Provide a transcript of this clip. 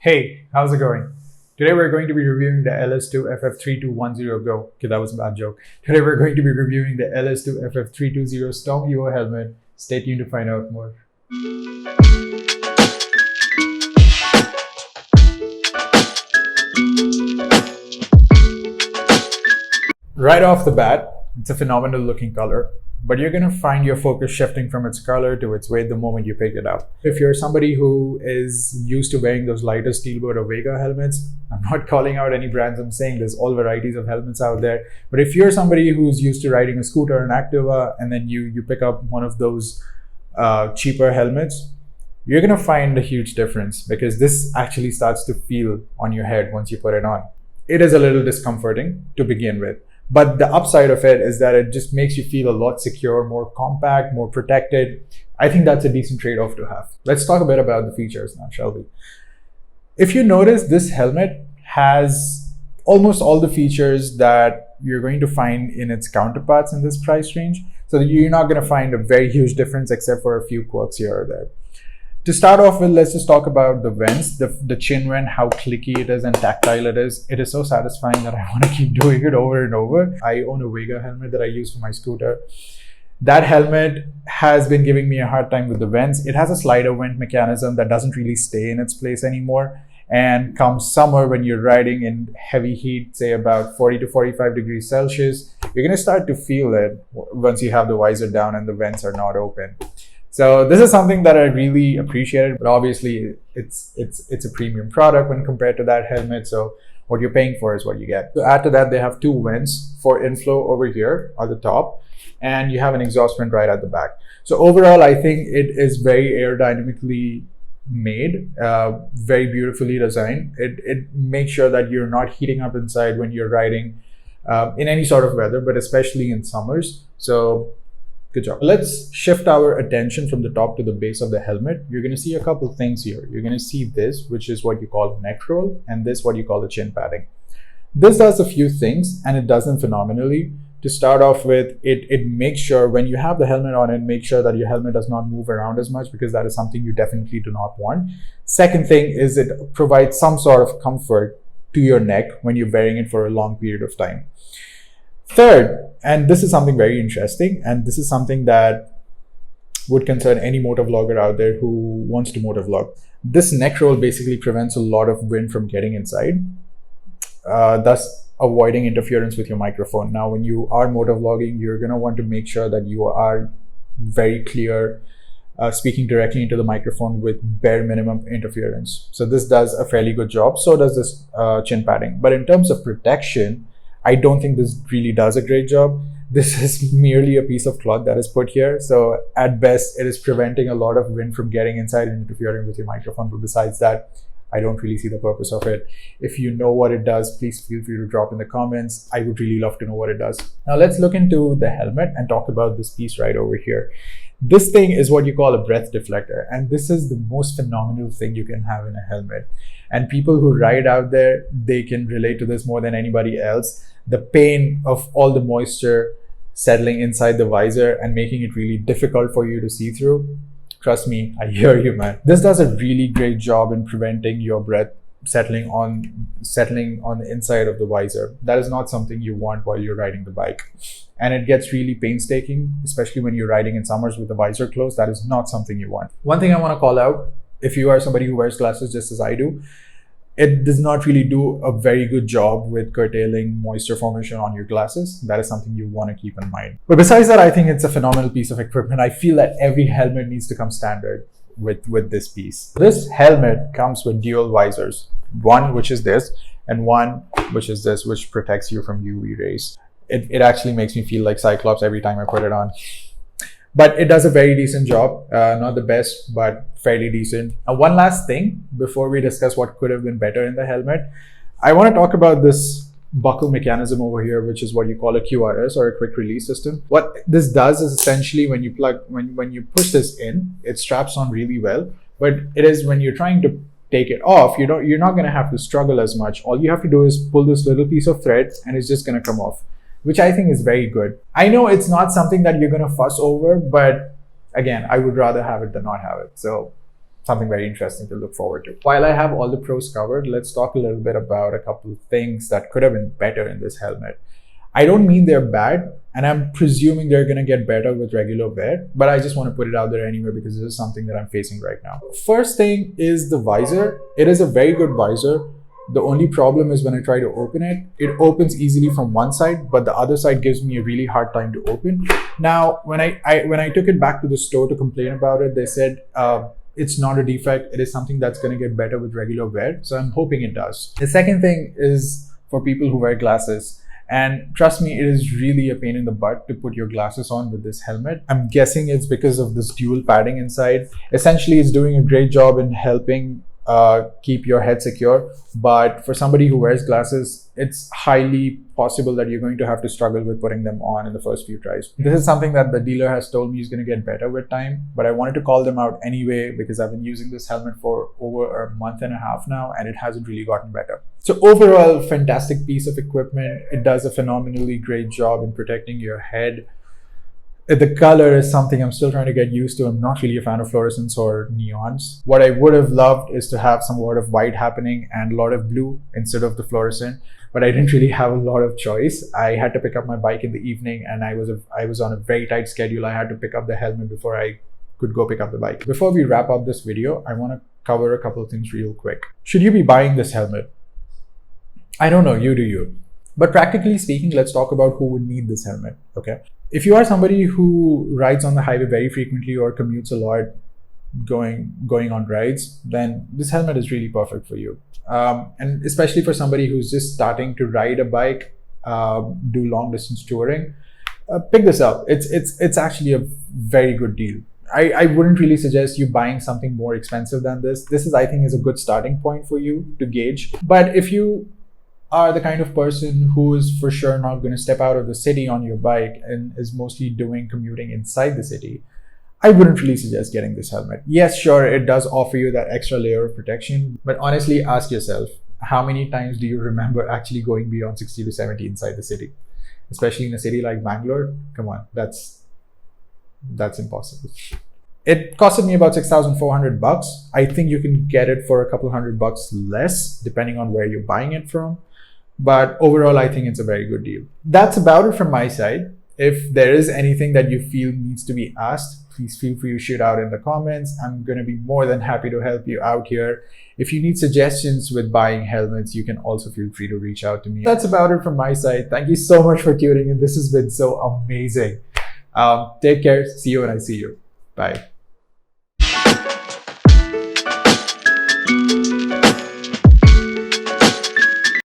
Hey, how's it going? Today we're going to be reviewing the LS2 FF320 Go. Okay, that was a bad joke. Today we're going to be reviewing the LS2 FF320 streamevo helmet. Stay tuned to find out more. Right off the bat, it's a phenomenal looking color, but you're going to find your focus shifting from its color to its weight the moment you pick it up. If you're somebody who is used to wearing those lighter Steelboard or Vega helmets, I'm not calling out any brands, I'm saying there's all varieties of helmets out there. But if you're somebody who's used to riding a scooter or an Activa and then you pick up one of those cheaper helmets, you're going to find a huge difference because this actually starts to feel on your head once you put it on. It is a little discomforting to begin with. But the upside of it is that it just makes you feel a lot secure, more compact, more protected. I think that's a decent trade-off to have. Let's talk a bit about the features now, shall we? If you notice, this helmet has almost all the features that you're going to find in its counterparts in this price range. So you're not going to find a very huge difference except for a few quirks here or there. To start off with, let's just talk about the vents, the chin vent, how clicky it is and tactile it is. It is so satisfying that I want to keep doing it over and over. I own a Vega helmet that I use for my scooter. That helmet has been giving me a hard time with the vents. It has a slider vent mechanism that doesn't really stay in its place anymore. And come summer, when you're riding in heavy heat, say about 40 to 45 degrees Celsius, you're going to start to feel it once you have the visor down and the vents are not open. So this is something that I really appreciated, but obviously it's a premium product when compared to that helmet. So what you're paying for is what you get. To add to that, they have two vents for inflow over here at the top, and you have an exhaust vent right at the back. So overall, I think it is very aerodynamically made, very beautifully designed. It makes sure that you're not heating up inside when you're riding in any sort of weather, but especially in summers. So good job. Let's shift our attention from the top to the base of the helmet. You're going to see a couple of things here. You're going to see this, which is what you call a neck roll, and this, what you call a chin padding. This does a few things, and it does them phenomenally. To start off with, it makes sure when you have the helmet on, it makes sure that your helmet does not move around as much, because that is something you definitely do not want. Second thing is it provides some sort of comfort to your neck when you're wearing it for a long period of time. Third, and this is something very interesting, and this is something that would concern any motovlogger out there who wants to motovlog. This neck roll basically prevents a lot of wind from getting inside, thus avoiding interference with your microphone. Now, when you are motovlogging, you're going to want to make sure that you are very clear, speaking directly into the microphone with bare minimum interference. So this does a fairly good job. So does this chin padding. But in terms of protection, I don't think this really does a great job. This is merely a piece of cloth that is put here. So at best, it is preventing a lot of wind from getting inside and interfering with your microphone. But besides that, I don't really see the purpose of it. If you know what it does, please feel free to drop in the comments. I would really love to know what it does. Now let's look into the helmet and talk about this piece right over here. This thing is what you call a breath deflector, and this is the most phenomenal thing you can have in a helmet. And people who ride out there, they can relate to this more than anybody else. The pain of all the moisture settling inside the visor and making it really difficult for you to see through. Trust me, I hear you, man. This does a really great job in preventing your breath settling on the inside of the visor. That is not something you want while you're riding the bike. And it gets really painstaking, especially when you're riding in summers with the visor closed. That is not something you want. One thing I want to call out, if you are somebody who wears glasses just as I do, it does not really do a very good job with curtailing moisture formation on your glasses. That is something you want to keep in mind. But besides that, I think it's a phenomenal piece of equipment. I feel that every helmet needs to come standard with this piece. This helmet comes with dual visors. One, which is this, and one, which is this, which protects you from UV rays. It actually makes me feel like Cyclops every time I put it on. But it does a very decent job. Not the best, but fairly decent. One last thing before we discuss what could have been better in the helmet. I want to talk about this buckle mechanism over here, which is what you call a QRS, or a quick release system. What this does is essentially when you push this in, it straps on really well. But it is when you're trying to take it off, you're not going to have to struggle as much. All you have to do is pull this little piece of thread and it's just going to come off, which I think is very good. I know it's not something that you're going to fuss over, but again, I would rather have it than not have it. So something very interesting to look forward to. While I have all the pros covered, let's talk a little bit about a couple of things that could have been better in this helmet. I don't mean they're bad, and I'm presuming they're going to get better with regular wear, but I just want to put it out there anyway because this is something that I'm facing right now. First thing is the visor. It is a very good visor. The only problem is when I try to open it, it opens easily from one side, but the other side gives me a really hard time to open. Now, when I took it back to the store to complain about it, they said it's not a defect. It is something that's going to get better with regular wear. So I'm hoping it does. The second thing is for people who wear glasses. And trust me, it is really a pain in the butt to put your glasses on with this helmet. I'm guessing it's because of this dual padding inside. Essentially, it's doing a great job in helping keep your head secure, but for somebody who wears glasses, it's highly possible that you're going to have to struggle with putting them on in the first few tries. This is something that the dealer has told me is going to get better with time, but I wanted to call them out anyway because I've been using this helmet for over a month and a half now and it hasn't really gotten better. So overall, fantastic piece of equipment. It does a phenomenally great job in protecting your head. The color is something I'm still trying to get used to. I'm not really a fan of fluorescents or neons. What I would have loved is to have some lot of white happening and a lot of blue instead of the fluorescent, but I didn't really have a lot of choice. I had to pick up my bike in the evening and I was on a very tight schedule. I had to pick up the helmet before I could go pick up the bike. Before we wrap up this video, I want to cover a couple of things real quick. Should you be buying this helmet? I don't know, you do you. But practically speaking, let's talk about who would need this helmet, okay? If you are somebody who rides on the highway very frequently or commutes a lot going on rides, then this helmet is really perfect for you. And especially for somebody who's just starting to ride a bike, do long distance touring, pick this up. It's actually a very good deal. I wouldn't really suggest you buying something more expensive than this. This is, I think, is a good starting point for you to gauge. But if you are the kind of person who is for sure not going to step out of the city on your bike and is mostly doing commuting inside the city, I wouldn't really suggest getting this helmet. Yes, sure, it does offer you that extra layer of protection, but honestly, ask yourself, how many times do you remember actually going beyond 60 to 70 inside the city? Especially in a city like Bangalore? Come on, that's impossible. It costed me about 6,400 bucks. I think you can get it for a couple $100 less, depending on where you're buying it from. But overall, I think it's a very good deal. That's about it from my side. If there is anything that you feel needs to be asked, please feel free to shoot out in the comments. I'm going to be more than happy to help you out here. If you need suggestions with buying helmets, you can also feel free to reach out to me. That's about it from my side. Thank you so much for tuning in. This has been so amazing. Take care. See you when I see you. Bye.